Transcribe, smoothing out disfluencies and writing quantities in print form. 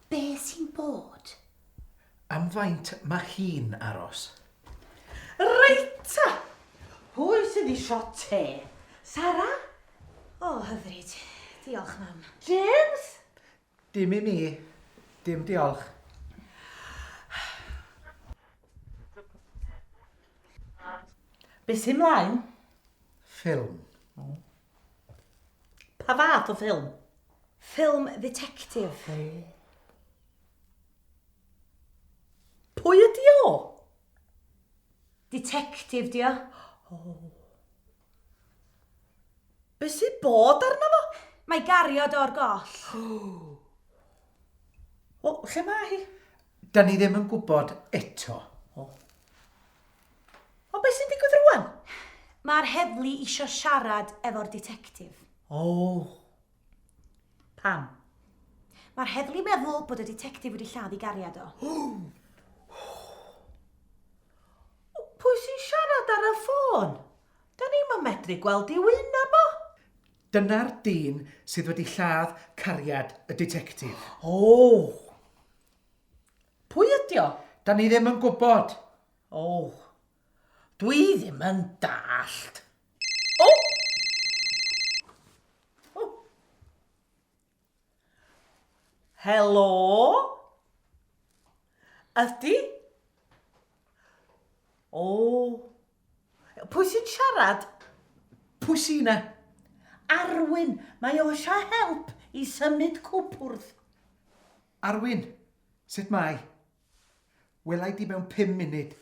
Be sy'n bod? Am faint mae hi'n aros? Reita! Pwy sydd isio te? Sara? O, hyfryd. Diolch, mam. James? Dim i mi. Dim diolch. Be sy'n mlaen? Ffilm. Pa fath o ffilm? Ffilm ddetectif. Pwy ydi o? Detectif, dio. Be sy'n bod arno fo? Mae gariad o'r goll. O, lle mae hi? Da ni ddim yn gwybod eto. O, be sy'n digwydd rwan? Mae'r heddlu isio siarad efo'r detectif. O. Pam? Mae'r heddlu meddwl bod y detectif wedi lladdu gariad o. Pwy sy'n siarad ar y ffôn? Da ni'n medru gweld i wyneb o. Dyna'r dyn sydd wedi lladd cariad y detectif. O. Pwy ydi o? Da ni ddim yn gwybod. O. Dwi ddim yn dallt. O! O. Helo? Ydi? O. Pwy sy'n siarad? Pwy sy'n na? Arwyn, mae o eisiau help i symud cwbwrdd. Arwyn, sut mae? Welai di mewn 5 munud.